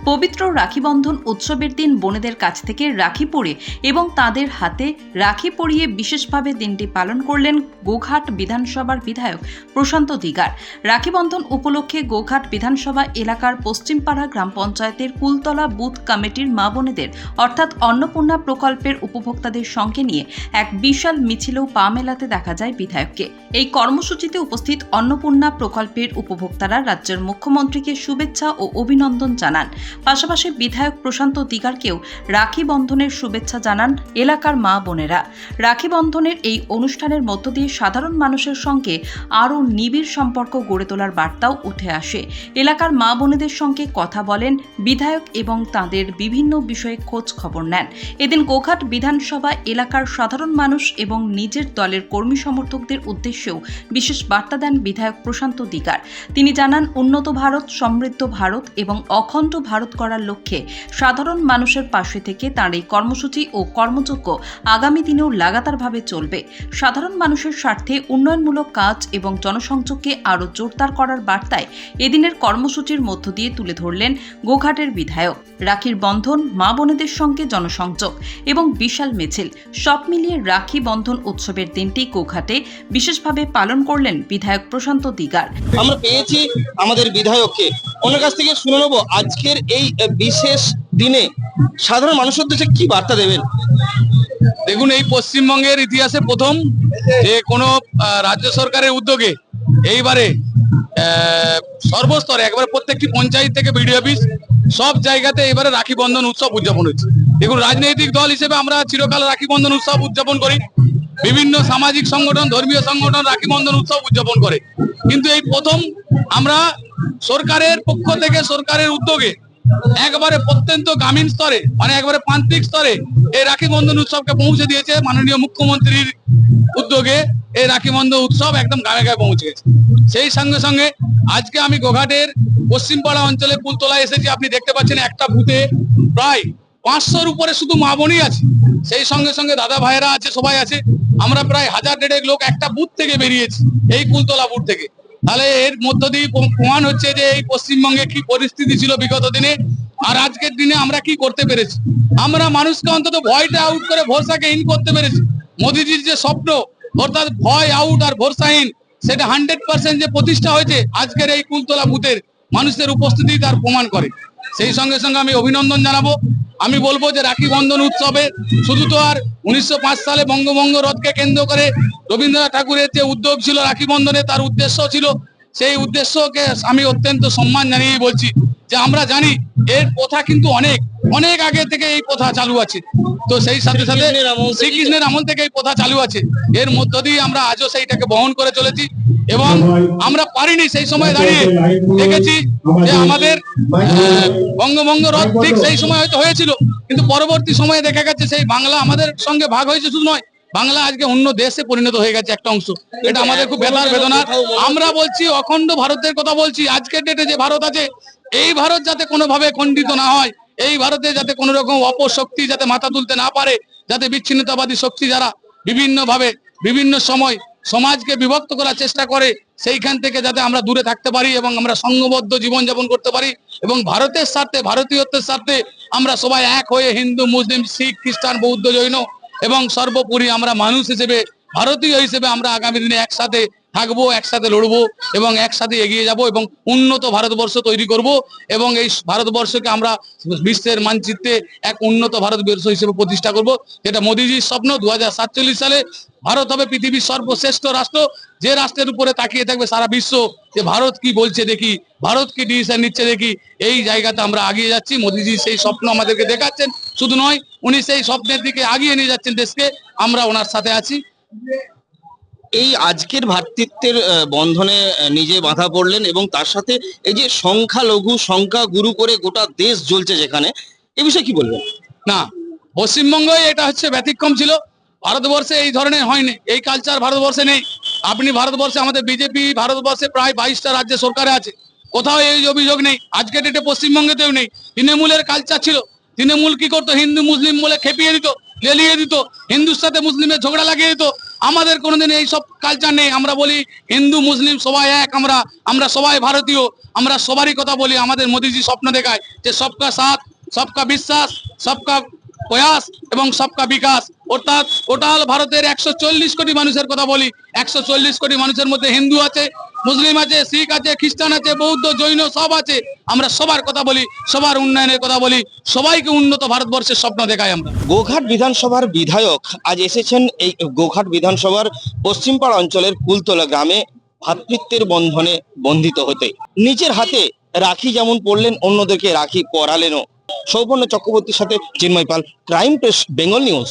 পবিত্র রাখি বন্ধন উৎসবের দিন বোনেদের কাছ থেকে রাখি পরে এবং তাদের হাতে রাখি পরিয়ে বিশেষভাবে দিনটি পালন করলেন গোঘাট বিধানসভার বিধায়ক প্রশান্ত দিগার। রাখি বন্ধন উপলক্ষে গোঘাট বিধানসভা এলাকার পশ্চিমপাড়া গ্রাম পঞ্চায়েতের কুলতলা বুথ কমিটির মা বোনেদের অর্থাৎ অন্নপূর্ণা প্রকল্পের উপভোক্তাদের সঙ্গে নিয়ে এক বিশাল মিছিলেও পা মেলাতে দেখা যায় বিধায়ককে। এই কর্মসূচিতে উপস্থিত অন্নপূর্ণা প্রকল্পের উপভোক্তারা রাজ্যের মুখ্যমন্ত্রীকে শুভেচ্ছা ও অভিনন্দন জানান। পাশাপাশি বিধায়ক প্রশান্ত দিগারকেও রাখি বন্ধনের শুভেচ্ছা জানান এলাকার মা বোনেরা। রাখি বন্ধনের এই অনুষ্ঠানের মধ্য দিয়ে সাধারণ মানুষের সঙ্গে আরও নিবিড় সম্পর্ক গড়ে তোলার বার্তাও উঠে আসে। এলাকার মা বোনেদের সঙ্গে কথা বলেন বিধায়ক এবং তাদের বিভিন্ন বিষয়ে খোঁজ খবর নেন। এদিন গোঘাট বিধানসভা এলাকার সাধারণ মানুষ এবং নিজের দলের কর্মী সমর্থকদের উদ্দেশ্যেও বিশেষ বার্তা দেন বিধায়ক প্রশান্ত দিগার। তিনি জানান, উন্নত ভারত, সমৃদ্ধ ভারত এবং অখণ্ড ভারত করার লক্ষ্যে সাধারণ মানুষের পাশে থেকে তাঁর এই কর্মসূচি ও কর্মযজ্ঞ আগামী দিনেও লাগাতারভাবে চলবে। সাধারণ মানুষের স্বার্থে উন্নয়নমূলক কাজ এবং জনসংযোগকে আরও জোরদার করার বার্তায় এদিনের কর্মসূচির মধ্য দিয়ে তুলে ধরলেন গোঘাটের বিধায়ক। রাখির বন্ধন, মা বোনেদের সঙ্গে জনসংযোগ এবং বিশাল মিছিল সব মিলিয়ে রাখি বন্ধন উৎসবের দিনটি গোঘাটে বিশেষভাবে পালন করলেন বিধায়ক প্রশান্ত দিগার। আমরা পেয়েছি আমাদের বিধায়ককে, ওনার কাছ থেকে শুনে নেবো আজকের এই বিশেষ দিনে সাধারণ মানুষের উদ্দেশ্যে কি বার্তা দেবেন। দেখুন, এই পশ্চিমবঙ্গের ইতিহাসে প্রথম যে কোনো রাজ্য সরকারের উদ্যোগে এইবারে সর্বস্তরে একবারে প্রত্যেকটি পঞ্চায়েত থেকে বিডিও অফিস সব জায়গাতে এবারে রাখি বন্ধন উৎসব উদযাপন হচ্ছে। দেখুন, রাজনৈতিক দল হিসেবে আমরা চিরকাল রাখি বন্ধন উৎসব উদযাপন করি, বিভিন্ন সামাজিক সংগঠন, ধর্মীয় সংগঠন রাখি বন্ধন উৎসব উদযাপন করে, কিন্তু এই প্রথম আমরা সরকারের পক্ষ থেকে সরকারের উদ্যোগে একবারে প্রত্যন্ত গ্রামীণ স্তরে মানে একবারে প্রান্তিক স্তরে এই রাখি বন্ধন উৎসবকে পৌঁছে দিয়েছে মাননীয় মুখ্যমন্ত্রীর উদ্যোগে। এই রাখি বন্ধন উৎসব একদম গ্রামে গ্রামে পৌঁছে গেছে। সেই সঙ্গে সঙ্গে আজকে আমি গোঘাটের পশ্চিমপাড়া অঞ্চলে কুলতলায় এসেছি। আপনি দেখতে পাচ্ছেন একটা বুথে প্রায় 500-র উপরে শুধু মা বোনই আছে, সেই সঙ্গে সঙ্গে দাদা ভাইয়েরা আছে, সবাই আছে। আমরা প্রায় 1000-1,500 লোক একটা বুথ থেকে বেরিয়েছি, এই কুলতলা বুথ থেকে। তাহলে এর মধ্য দিয়ে প্রমাণ হচ্ছে যে এই পশ্চিমবঙ্গে কি পরিস্থিতি ছিল বিগত দিনে আর আজকের দিনে আমরা কি করতে পেরেছি। আমরা মানুষকে অন্তত ভয়টা আউট করে ভরসাকে ইন করতে পেরেছি। মোদিজির যে স্বপ্ন অর্থাৎ ভয় আউট আর ভরসাহীন, সেটা 100% যে প্রতিষ্ঠা হয়েছে আজকের এই কুলতলা বুথের মানুষের উপস্থিতি তার প্রমাণ করে। সেই সঙ্গে সঙ্গে আমি অভিনন্দন জানাবো। আমি বলবো যে রাখি বন্ধন উৎসবে শুধু তো আর 1905 সালে বঙ্গভঙ্গ রথকে কেন্দ্র করে রবীন্দ্রনাথ ঠাকুরের যে উদ্যোগ ছিল রাখি বন্ধনে, তার উদ্দেশ্য ছিল, সেই উদ্দেশ্যকে আমি অত্যন্ত সম্মান জানিয়ে বলছি যে আমরা জানি এর প্রথা কিন্তু অনেক অনেক আগে থেকে এই প্রথা চালু আছে। তো সেই সাথে সাথে শ্রীকৃষ্ণের আমল থেকে এই প্রথা চালু আছে, এর মধ্য দিয়ে আমরা আজও সেইটাকে বহন করে চলেছি এবং আমরা পারিনি সেই সময় দাঁড়িয়ে দেখেছি যে আমাদের বঙ্গভঙ্গ রথ ঠিক সেই সময় হয়তো হয়েছিল, কিন্তু পরবর্তী সময়ে দেখা গেছে সেই বাংলা আমাদের সঙ্গে ভাগ হয়েছে। শুধু নয়, বাংলা আজকে অন্য দেশে পরিণত হয়ে গেছে একটা অংশ। এটা আমাদের খুব বেদনার বেদনা। আমরা বলছি অখণ্ড ভারতের কথা বলছি। আজকের ডেটে যে ভারত আছে, এই ভারত যাতে কোনোভাবে খণ্ডিত না হয়, এই ভারতে যাতে কোনো রকম অপশক্তি যাতে মাথা তুলতে না পারে, যাতে বিচ্ছিন্নতাবাদী শক্তি যারা বিভিন্নভাবে বিভিন্ন সময় সমাজকে বিভক্ত করার চেষ্টা করে, সেইখান থেকে যাতে আমরা দূরে থাকতে পারি এবং আমরা সংঘবদ্ধ জীবনযাপন করতে পারি এবং ভারতের স্বার্থে, ভারতীয়ত্বের স্বার্থে আমরা সবাই এক হয়ে হিন্দু, মুসলিম, শিখ, খ্রিস্টান, বৌদ্ধ, জৈন এবং সর্বোপরি আমরা মানুষ হিসেবে, ভারতীয় হিসেবে আমরা আগামী দিনে একসাথে থাকবো, একসাথে লড়বো এবং একসাথে এগিয়ে যাব এবং উন্নত ভারতবর্ষ তৈরি করব এবং এই ভারতবর্ষকে আমরা বিশ্বের মানচিত্রে এক উন্নত ভারতবর্ষ হিসেবে প্রতিষ্ঠা করব, যেটা মোদিজির স্বপ্ন। 2047 সালে ভারত হবে পৃথিবীর সর্বশ্রেষ্ঠ রাষ্ট্র, যে রাষ্ট্রের উপরে তাকিয়ে থাকবে সারা বিশ্ব যে ভারত কি বলছে দেখি, ভারত কি ডিসিশন নিচ্ছে দেখি। এই জায়গাতে আমরা এগিয়ে যাচ্ছি। মোদিজি সেই স্বপ্ন আমাদেরকে দেখাচ্ছেন, শুধু নয় উনি সেই স্বপ্নের দিকে এগিয়ে নিয়ে যাচ্ছেন দেশকে, আমরা ওনার সাথে আছি। এই আজকের ভ্রাতৃত্বের বন্ধনে নিজে বাধা পড়লেন এবং তার সাথে এই যে সংখ্যালঘু সংখ্যা গুরু করে গোটা দেশ জ্বলছে যেখানে, এ বিষয়ে কি বলবেন? না, পশ্চিমবঙ্গে এটা হচ্ছে ব্যতিক্রম ছিল। ভারতবর্ষে এই ধরনের হয়নি, এই কালচার ভারতবর্ষে নেই। আপনি ভারতবর্ষে আমাদের বিজেপি ভারতবর্ষে প্রায় 22টা রাজ্যে সরকারে আছে, কোথাও এই অভিযোগ নেই। আজকের ডেটে পশ্চিমবঙ্গেতেও নেই। তৃণমূলের কালচার ছিল। তৃণমূল কি করতো? হিন্দু মুসলিম বলে খেপিয়ে দিত, লেলিয়ে দিত, হিন্দুর সাথে মুসলিমের ঝগড়া লাগিয়ে দিত। আমাদের কোনোদিন এই সব কালচার নেই। আমরা বলি হিন্দু মুসলিম সবাই এক, আমরা সবাই ভারতীয়, আমরা সবারই কথা বলি। আমাদের মোদিজি স্বপ্ন দেখায় যে সবকা সাথ, সবকা বিশ্বাস, সবকা প্রয়াস এবং সবকা বিকাশ। অর্থাৎ টোটাল ভারতের 140 কোটি মানুষের কথা বলি। 140 কোটি মানুষের মধ্যে হিন্দু আছে, মুসলিম আছে, শিখ আছে, খ্রিস্টান আছে, বৌদ্ধ, জৈন সব আছে। আমরা সবার কথা বলি, সবার উন্নয়নের কথা বলি, সবাইকে উন্নত ভারতবর্ষের স্বপ্ন দেখাই আমরা। গোঘাট বিধানসভার বিধায়ক আজ এসেছেন এই গোঘাট বিধানসভার পশ্চিমপাড়া অঞ্চলের কুলতলা গ্রামে ভ্রাতৃত্বের বন্ধনে বন্ধিত হতে। নিজের হাতে রাখি যেমন পরলেন, অন্যদেরকে রাখি পরালেনও। সৌপর্ণ চক্রবর্তীর সাথে চিন্ময় পাল, ক্রাইম প্রেস, বেঙ্গল নিউজ।